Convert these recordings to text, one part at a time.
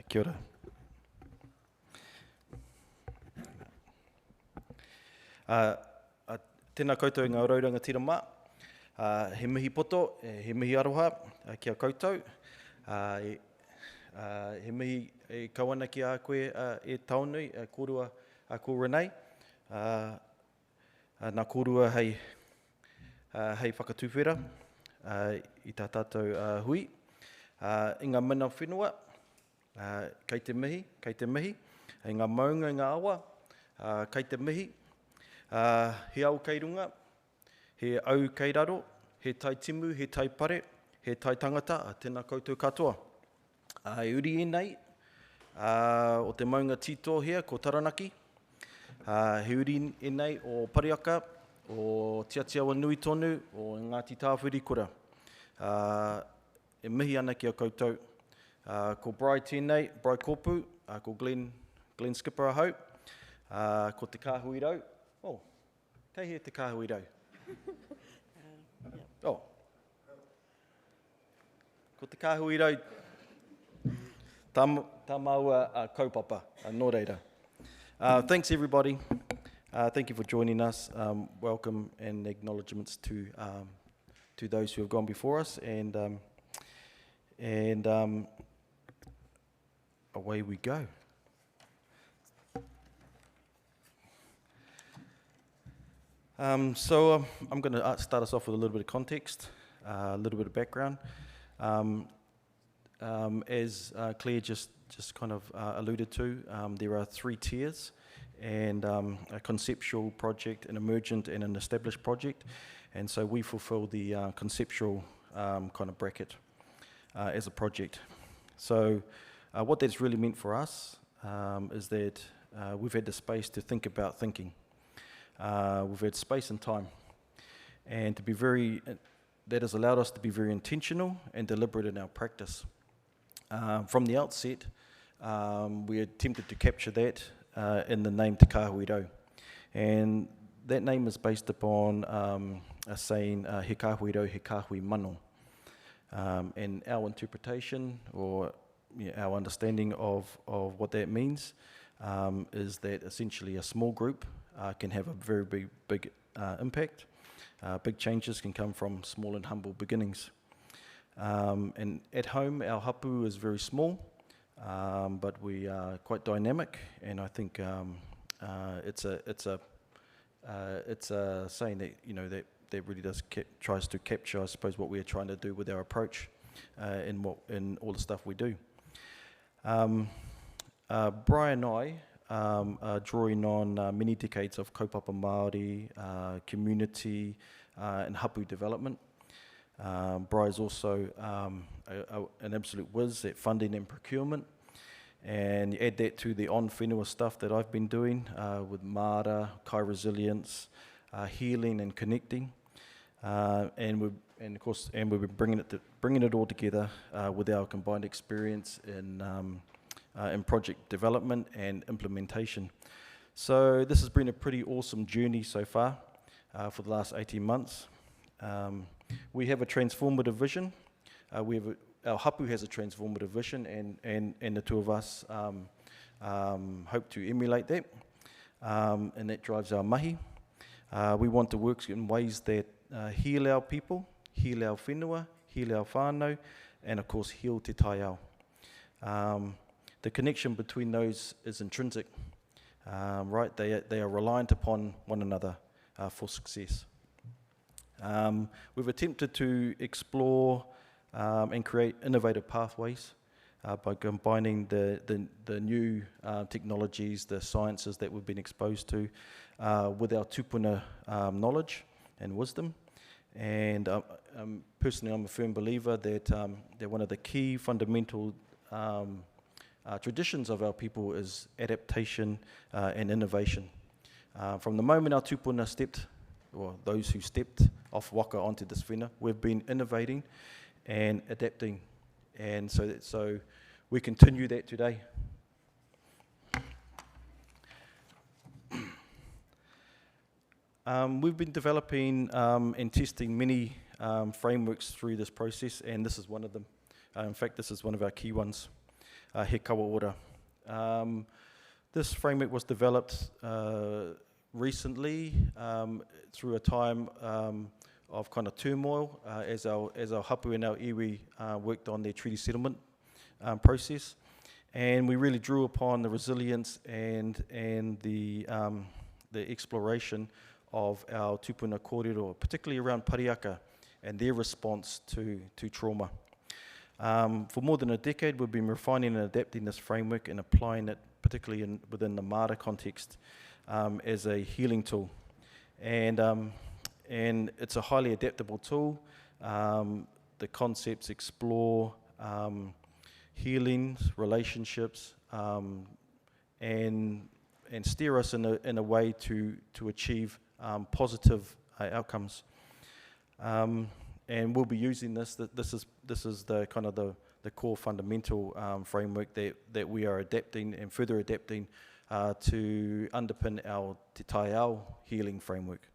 Kia ora. Tēnā koutou ngā orauranga tirama. He mihi poto, he mihi aroha kia koutou. He mihi e kawana ki a koe e taonui, kōrua a ko Renei. Nā kōrua hei whakatuwhera i tā tātou hui. I ngā mana whenua, kei te mihi. I ngā maunga, ngā awa, kei te mihi. He au kei runga, he au kei raro, he tai timu, he tai pare, he tai tangata, tēnā koutou katoa. E uri e nei, o te maunga tito hea, ko Taranaki. He uri e nei o Pariaka, o Tiatiawa Nui tonu, o Ngāti Tāwhiri kura. E mihi ana ki a koutou. Ko Brai tēnei, Brai Kōpū, ko Glenn Skipper ahau, ko te Kahui rau. Oh, kei he te Kahui rau? Oh. Ko te Kahui rau, tā maua kaupapa, nō reira. Thanks everybody. Thank you for joining us. Welcome and acknowledgements to those who have gone before us, and away we go. So I'm going to start us off with a little bit of context, a little bit of background. As Claire just kind of alluded to, there are 3 tiers, and a conceptual project, an emergent and an established project, and so we fulfill the conceptual kind of bracket as a project. So what that's really meant for us is that we've had the space to think about thinking. We've had space and time, and that has allowed us to be very intentional and deliberate in our practice. From the outset, we attempted to capture that in the name Te Kahui Rau, and that name is based upon a saying, he kahui rau, he kahui mano. And our interpretation, or our understanding of what that means, is that essentially a small group can have a very big impact. Big changes can come from small and humble beginnings. And at home, our hapu is very small, but we are quite dynamic, and I think it's a saying that that really tries to capture, I suppose, what we are trying to do with our approach in all the stuff we do. Brian and I are drawing on many decades of kaupapa Māori, community, and hapu development. Brian is also an absolute whiz at funding and procurement, and you add that to the on-whenua stuff that I've been doing with Māra, Kai Resilience, healing and connecting, and we've been bringing it all together with our combined experience in project development and implementation. So this has been a pretty awesome journey so far for the last 18 months. We have a transformative vision. Our hapu has a transformative vision, and the two of us hope to emulate that, and that drives our mahi. We want to work in ways that heal our people, heal our whenua, heal our whānau, and of course heal te Taiao. The connection between those is intrinsic, right? They are reliant upon one another for success. We've attempted to explore and create innovative pathways by combining the new technologies, the sciences that we've been exposed to with our tupuna knowledge and wisdom. And personally, I'm a firm believer that one of the key fundamental traditions of our people is adaptation and innovation. From the moment our tupuna stepped, or those who stepped off waka onto this whena, we've been innovating and adapting, and so we continue that today. We've been developing and testing many frameworks through this process, and this is one of them. In fact, this is one of our key ones. he kawaora. This framework was developed recently through a time of kind of turmoil as our hapu and our iwi worked on their treaty settlement process. And we really drew upon the resilience and the exploration of our tupuna kōrero, particularly around Pariaka and their response to trauma. For more than a decade, we've been refining and adapting this framework and applying it, particularly within the Māori context, as a healing tool. And it's a highly adaptable tool. The concepts explore healings, relationships, and steer us in a way to achieve positive outcomes. And we'll be using this. This is the kind of the core fundamental framework that we are adapting and further adapting to underpin our Te Taiao healing framework.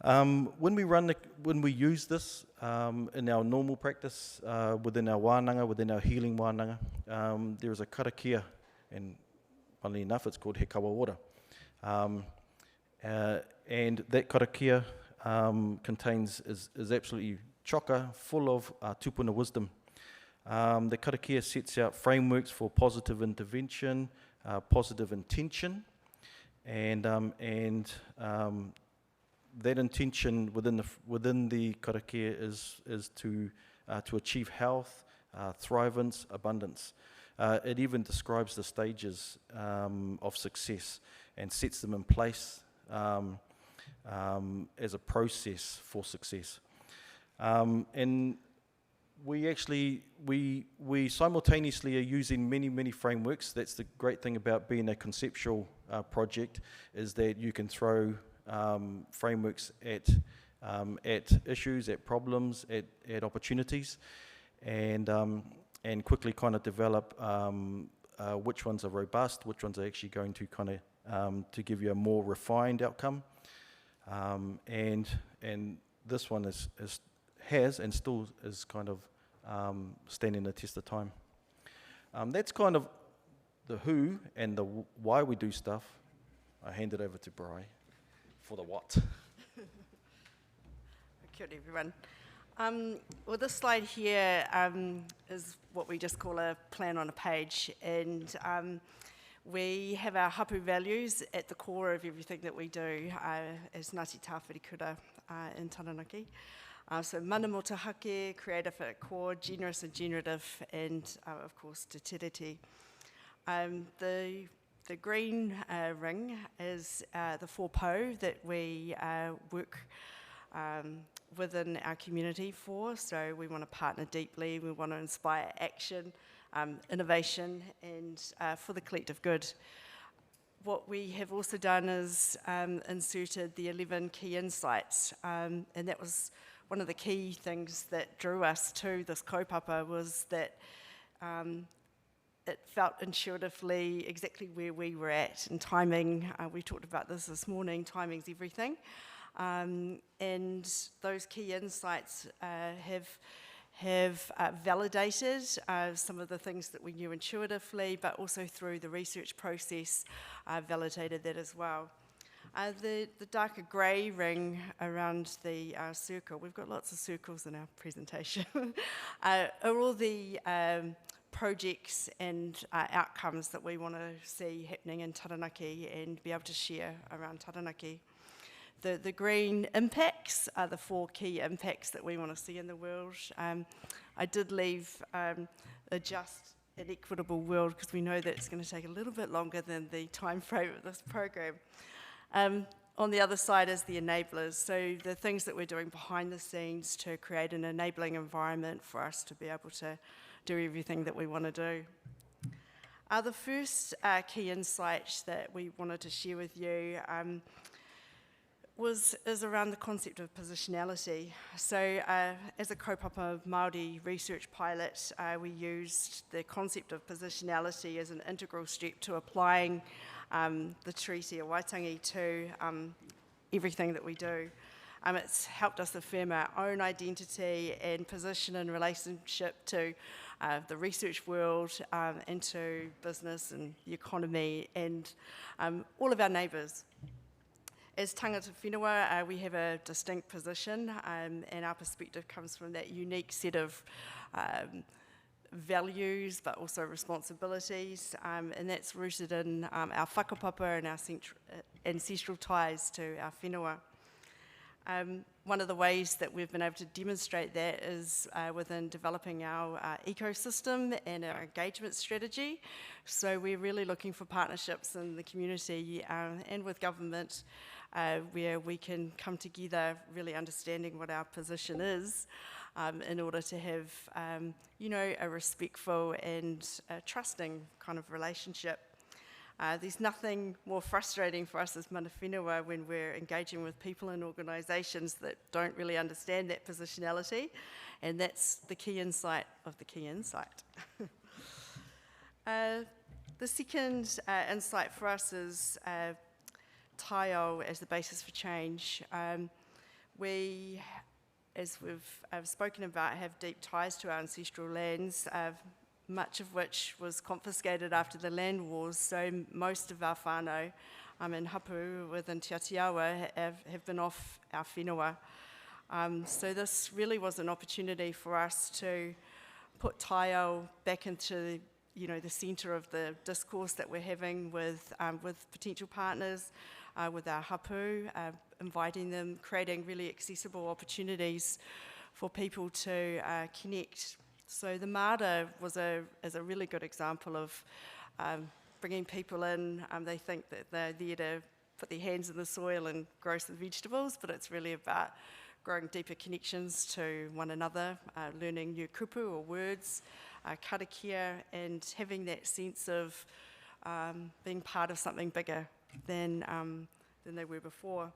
When we use this in our normal practice within our wānanga, within our healing wānanga, there is a karakia, and funnily enough, it's called he kawaora. And that karakia is absolutely choka, full of tupuna wisdom. The karakia sets out frameworks for positive intervention, positive intention, and that intention within the karakia is to achieve health, thrivance, abundance. It even describes the stages of success and sets them in place as a process for success. And we simultaneously are using many frameworks. That's the great thing about being a conceptual project, is that you can throw frameworks at issues, at problems, at opportunities, and quickly kind of develop which ones are robust, which ones are actually going to kind of to give you a more refined outcome. And this one has and still is kind of standing the test of time. That's kind of the who and the why we do stuff. I hand it over to Bri for the what. Kia ora, everyone. Well, this slide here is what we just call a plan on a page, and we have our hapu values at the core of everything that we do as Ngāti Tāwhirikura in Taranaki. So mana mo te hake, creative at core, generous and generative, and of course te tiriti. The green ring is the 4 po that we work within our community for. So we want to partner deeply, we want to inspire action, innovation, and for the collective good. What we have also done is inserted the 11 key insights, and that was one of the key things that drew us to this kaupapa, was that it felt intuitively exactly where we were at, and timing, we talked about this morning, timing's everything. And those key insights have validated some of the things that we knew intuitively, but also through the research process validated that as well. The darker grey ring around the circle, we've got lots of circles in our presentation, are all the projects and outcomes that we want to see happening in Taranaki and be able to share around Taranaki. The green impacts are the 4 key impacts that we want to see in the world. I did leave a just and equitable world, because we know that it's going to take a little bit longer than the time frame of this program. On the other side is the enablers, so the things that we're doing behind the scenes to create an enabling environment for us to be able to do everything that we want to do. The first key insight that we wanted to share with you is around the concept of positionality. So as a kaupapa Māori research pilot, we used the concept of positionality as an integral step to applying the treaty of Waitangi to everything that we do. It's helped us affirm our own identity and position in relationship to the research world, into business and the economy, and all of our neighbours. As tangata whenua, we have a distinct position, and our perspective comes from that unique set of values, but also responsibilities, and that's rooted in our whakapapa and our ancestral ties to our whenua. One of the ways that we've been able to demonstrate that is within developing our ecosystem and our engagement strategy. So we're really looking for partnerships in the community and with government where we can come together really understanding what our position is in order to have, a respectful and trusting kind of relationship. There's nothing more frustrating for us as mana whenua when we're engaging with people and organisations that don't really understand that positionality, and that's the key insight of the key insight. The second insight for us is Taiao as the basis for change. We, as we've spoken about, have deep ties to our ancestral lands, much of which was confiscated after the land wars, so most of our whānau and hapu within Te Atiawa have been off our whenua. So this really was an opportunity for us to put Taiao back into the centre of the discourse that we're having with potential partners, with our hapu, inviting them, creating really accessible opportunities for people to connect. So the Māta is a really good example of bringing people in. They think that they're there to put their hands in the soil and grow some vegetables, but it's really about growing deeper connections to one another, learning new kupu or words, karakia, and having that sense of being part of something bigger than they were before.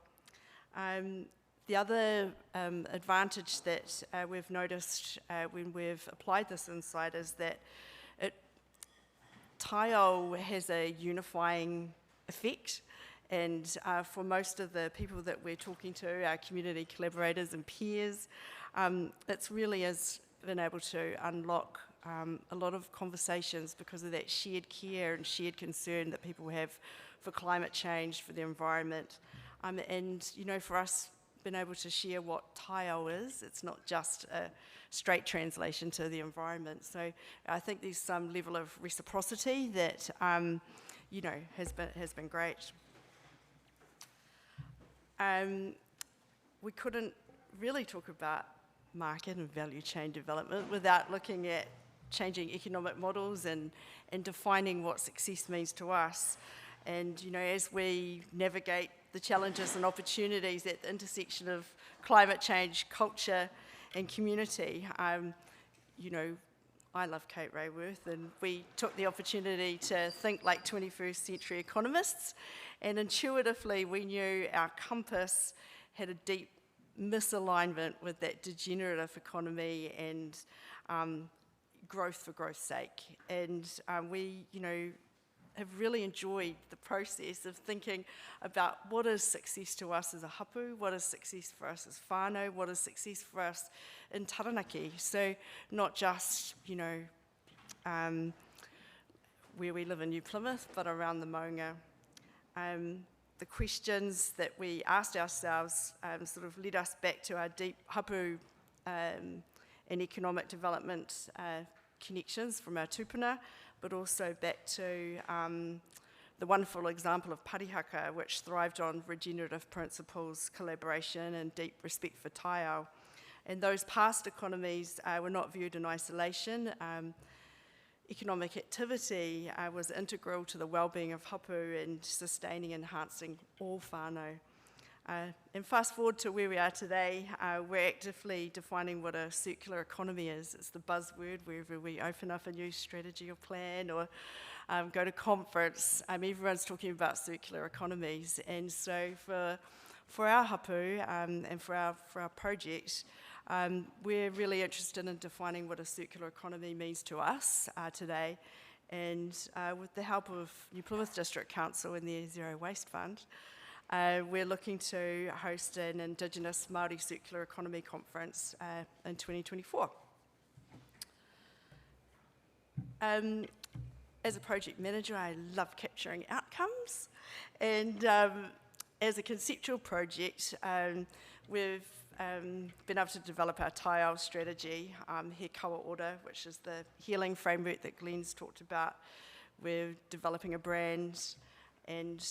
The other advantage that we've noticed when we've applied this insight is that Taiao has a unifying effect, and for most of the people that we're talking to, our community collaborators and peers, it's really has been able to unlock a lot of conversations because of that shared care and shared concern that people have for climate change, for the environment, and for us, been able to share what Taiao is. It's not just a straight translation to the environment. So I think there's some level of reciprocity that has been great. We couldn't really talk about market and value chain development without looking at changing economic models and defining what success means to us. And as we navigate the challenges and opportunities at the intersection of climate change, culture, and community, I love Kate Raworth, and we took the opportunity to think like 21st century economists, and intuitively we knew our compass had a deep misalignment with that degenerative economy and growth for growth's sake. And we, have really enjoyed the process of thinking about what is success to us as a hapu, what is success for us as whānau, what is success for us in Taranaki. So not just, where we live in New Plymouth, but around the maunga. The questions that we asked ourselves sort of led us back to our deep hapu and economic development connections from our tupuna, but also back to the wonderful example of Parihaka, which thrived on regenerative principles, collaboration, and deep respect for Taiao. And those past economies were not viewed in isolation. Economic activity was integral to the well-being of hapu and sustaining and enhancing all whānau. And fast forward to where we are today, we're actively defining what a circular economy is. It's the buzzword wherever we open up a new strategy or plan or go to conference. Everyone's talking about circular economies. And so for our hapu and for our project, we're really interested in defining what a circular economy means to us today. And with the help of New Plymouth District Council and their Zero Waste Fund, We're looking to host an Indigenous Māori Circular Economy Conference in 2024. As a project manager, I love capturing outcomes, and as a conceptual project, we've been able to develop our Taiao strategy, He Kawa Ora, which is the healing framework that Glenn's talked about. We're developing a brand, and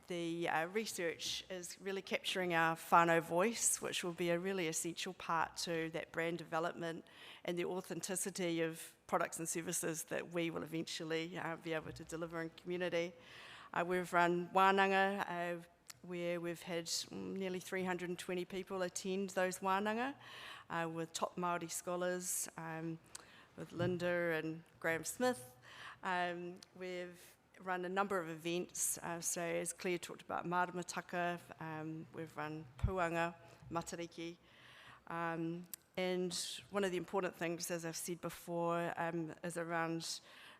the research is really capturing our whānau voice, which will be a really essential part to that brand development and the authenticity of products and services that we will eventually be able to deliver in community. We've run wānanga where we've had nearly 320 people attend those wānanga with top Māori scholars, with Linda and Graham Smith. We've run a number of events, so as Claire talked about maramataka, we've run puanga, matariki, and one of the important things, as I've said before, is around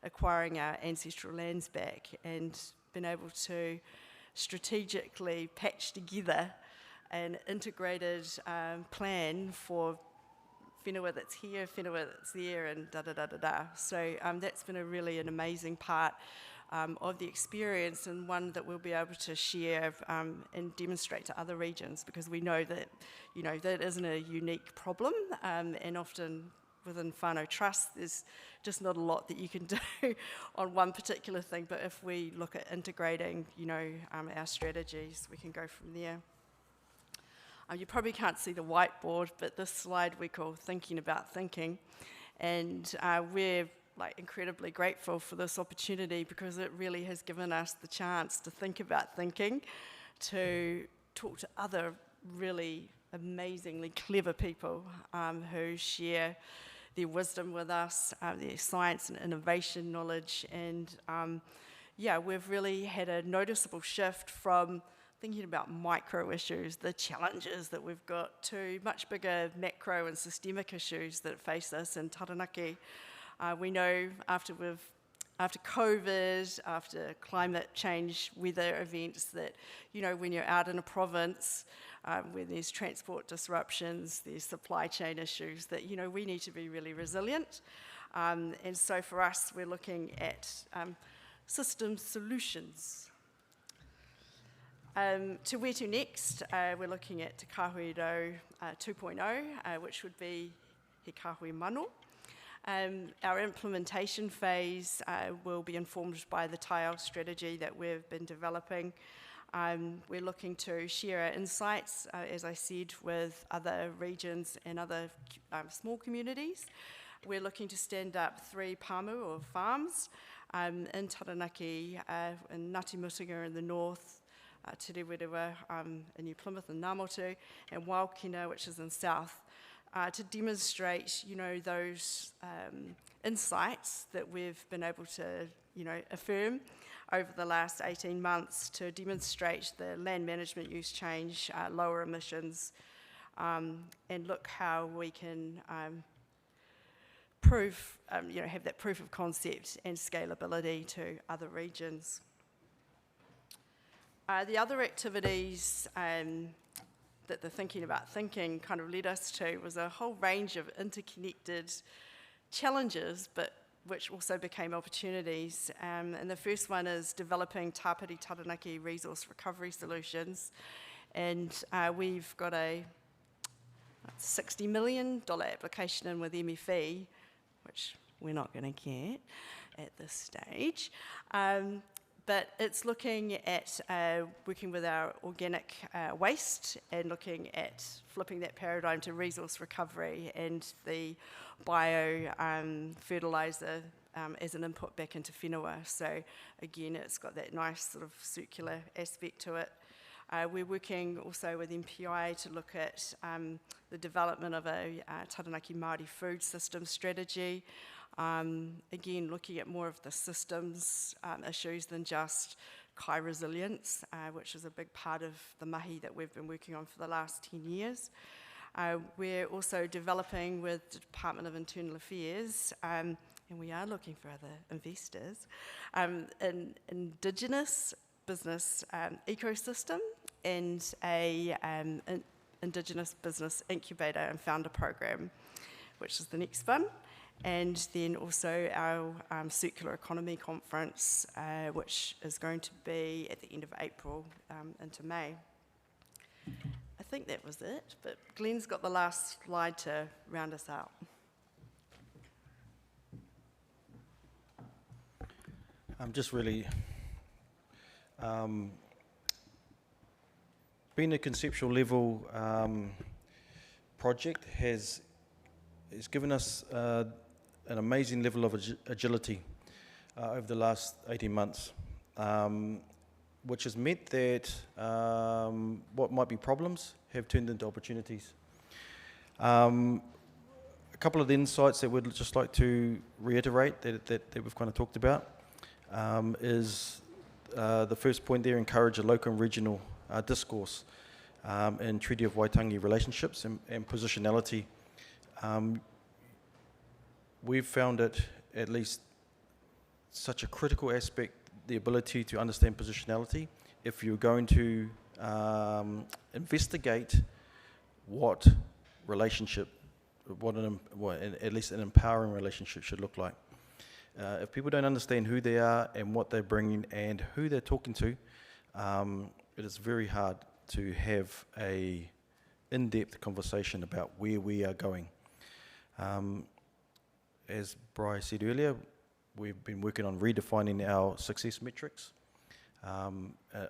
acquiring our ancestral lands back and being able to strategically patch together an integrated plan for whenua that's here, whenua that's there, and da-da-da-da-da. So that's been an amazing part of the experience, and one that we'll be able to share and demonstrate to other regions, because we know that, that isn't a unique problem, and often within whānau trust, there's just not a lot that you can do on one particular thing, but if we look at integrating, our strategies, we can go from there. You probably can't see the whiteboard, but this slide we call Thinking About Thinking, and we're incredibly grateful for this opportunity, because it really has given us the chance to think about thinking, to talk to other really amazingly clever people who share their wisdom with us, their science and innovation knowledge, and we've really had a noticeable shift from thinking about micro issues, the challenges that we've got, to much bigger macro and systemic issues that face us in Taranaki. We know after COVID, after climate change weather events, that, when you're out in a province where there's transport disruptions, there's supply chain issues, that, we need to be really resilient. And so for us, we're looking at system solutions. To where to next, we're looking at Te Kahui 2.0, which would be He Kahui Mano. Our implementation phase will be informed by the Taiao strategy that we've been developing. We're looking to share our insights, as I said, with other regions and other small communities. We're looking to stand up 3 pamu, or farms, in Taranaki, in Ngāti Mutunga in the north, Te Rewirewa in New Plymouth and Ngāmotu, and Waukina, which is in south, to demonstrate, those insights that we've been able to, affirm over the last 18 months, to demonstrate the land management use change, lower emissions, and look how we can have that proof of concept and scalability to other regions. The other activities that the Thinking About Thinking kind of led us to was a whole range of interconnected challenges, but which also became opportunities. And the first one is developing Tāpiri Taranaki resource recovery solutions. And we've got a $60 million application in with MFE, which we're not going to get at this stage. But it's looking at working with our organic waste and looking at flipping that paradigm to resource recovery and the bio fertiliser as an input back into whenua. So again, it's got that nice sort of circular aspect to it. We're working also with MPI to look at the development of a Taranaki Māori food system strategy. Again, looking at more of the systems issues than just kai resilience, which is a big part of the mahi that we've been working on for the last 10 years. We're also developing with the Department of Internal Affairs, and we are looking for other investors, an Indigenous business ecosystem and a Indigenous Business Incubator and Founder Program, which is the next one. And then also our Circular Economy Conference, which is going to be at the end of April into May. I think that was it, but Glenn's got the last slide to round us out. Just really, being a conceptual level project has given us an amazing level of agility over the last 18 months, which has meant that what might be problems have turned into opportunities. A couple of the insights that we'd just like to reiterate that we've kind of talked about is the first point there: encourage a local and regional discourse in Treaty of Waitangi relationships and positionality. We've found it at least such a critical aspect, the ability to understand positionality, if you're going to investigate what relationship, at least an empowering relationship should look like. If people don't understand who they are and what they're bringing and who they're talking to, it is very hard to have a in-depth conversation about where we are going. As Bri said earlier, we've been working on redefining our success metrics,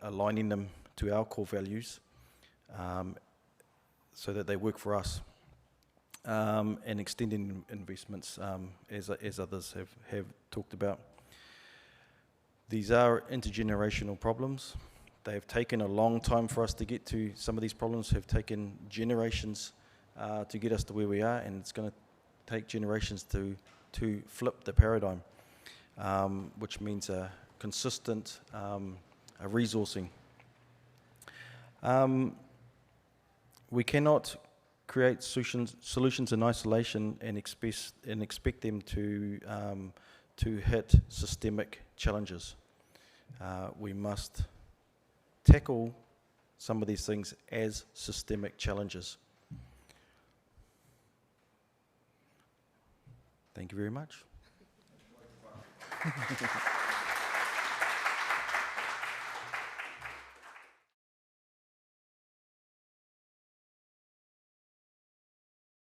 aligning them to our core values so that they work for us, and extending investments as others have talked about. These are intergenerational problems. They've taken a long time for us to get to. Some of these problems have taken generations to get us to where we are, and it's going to take generations to flip the paradigm, which means a consistent resourcing. We cannot create solutions in isolation and expect them to hit systemic challenges. We must tackle some of these things as systemic challenges. Thank you very much.